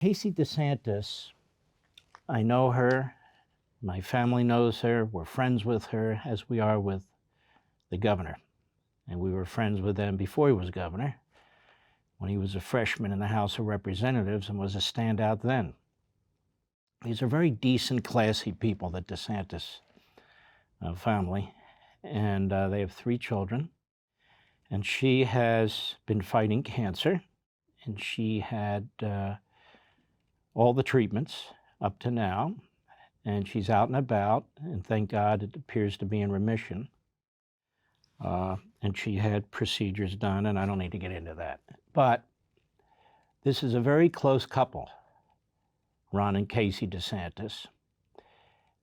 Casey DeSantis, I know her, my family knows her, we're friends with her as we are with the governor. And we were friends with him before he was governor, when he was a freshman in the House of Representatives and was a standout then. These are very decent, classy people, the DeSantis family, and they have 3 children. And she has been fighting cancer, and she had all the treatments up to now, and she's out and about, and thank God it appears to be in remission. And she had procedures done, and I don't need to get into that. But this is a very close couple, Ron and Casey DeSantis.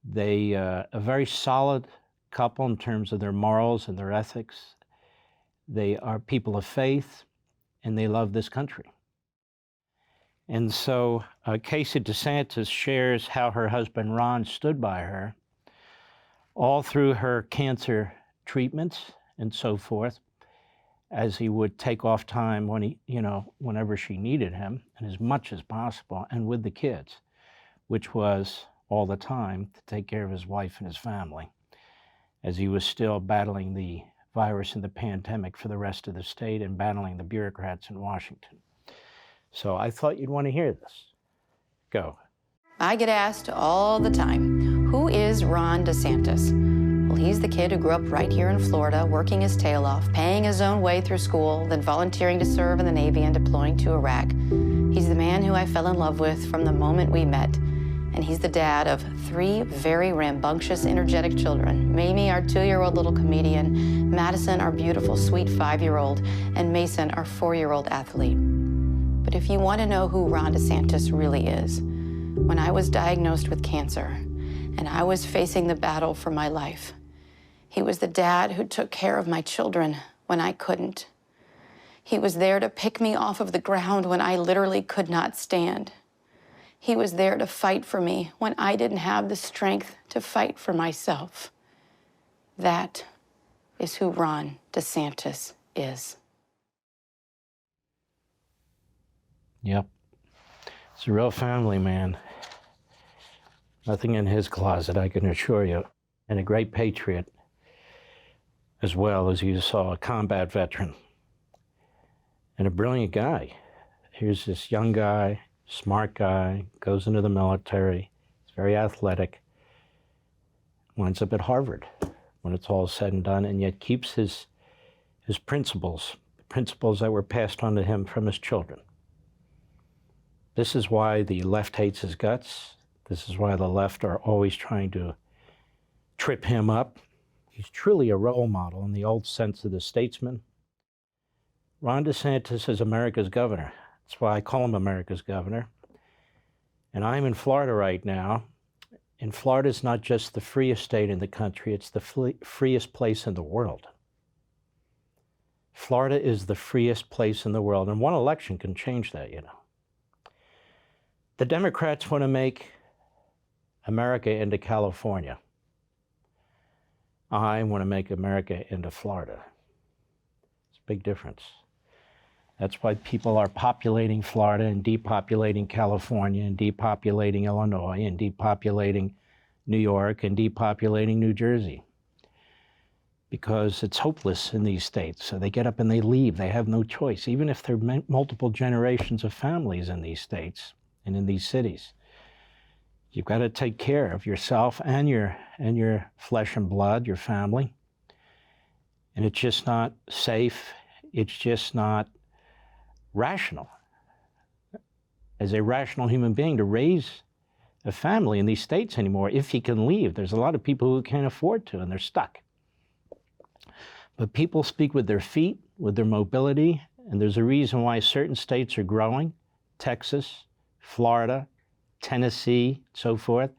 They a very solid couple in terms of their morals and their ethics. They are people of faith, and they love this country. And so Casey DeSantis shares how her husband Ron stood by her all through her cancer treatments and so forth, as he would take off time when he, whenever she needed him, and as much as possible, and with the kids, which was all the time to take care of his wife and his family, as he was still battling the virus and the pandemic for the rest of the state and battling the bureaucrats in Washington. So I thought you'd want to hear this. Go. I get asked all the time, who is Ron DeSantis? Well, he's the kid who grew up right here in Florida, working his tail off, paying his own way through school, then volunteering to serve in the Navy and deploying to Iraq. He's the man who I fell in love with from the moment we met. And he's the dad of 3 very rambunctious, energetic children. Mamie, our 2-year-old little comedian, Madison, our beautiful, sweet 5-year-old, and Mason, our 4-year-old athlete. But if you want to know who Ron DeSantis really is, when I was diagnosed with cancer and I was facing the battle for my life, he was the dad who took care of my children when I couldn't. He was there to pick me off of the ground when I literally could not stand. He was there to fight for me when I didn't have the strength to fight for myself. That is who Ron DeSantis is. Yep. It's a real family man. Nothing in his closet, I can assure you. And a great patriot, as well as you saw, a combat veteran. And a brilliant guy. Here's this young guy, smart guy, goes into the military, he's very athletic, winds up at Harvard when it's all said and done, and yet keeps his principles, the principles that were passed on to him from his children. This is why the left hates his guts. This is why the left are always trying to trip him up. He's truly a role model in the old sense of the statesman. Ron DeSantis is America's governor. That's why I call him America's governor. And I'm in Florida right now. And Florida is not just the freest state in the country, it's the freest place in the world. Florida is the freest place in the world. And one election can change that, The Democrats want to make America into California. I want to make America into Florida. It's a big difference. That's why people are populating Florida and depopulating California and depopulating Illinois and depopulating New York and depopulating New Jersey. Because it's hopeless in these states. So they get up and they leave. They have no choice, even if there are multiple generations of families in these states and in these cities. You've got to take care of yourself and your flesh and blood, your family. And it's just not safe. It's just not rational, as a rational human being, to raise a family in these states anymore if he can leave. There's a lot of people who can't afford to, and they're stuck. But people speak with their feet, with their mobility, and there's a reason why certain states are growing, Texas, Florida, Tennessee, so forth,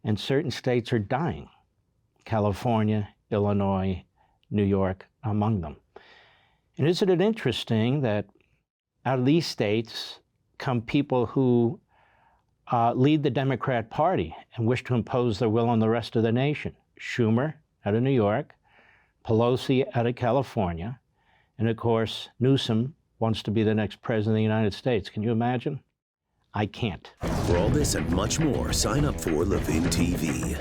and certain states are dying, California, Illinois, New York, among them. And isn't it interesting that out of these states come people who lead the Democrat Party and wish to impose their will on the rest of the nation? Schumer out of New York, Pelosi out of California, and of course, Newsom wants to be the next president of the United States. Can you imagine? I can't. For all this and much more, sign up for Levin TV.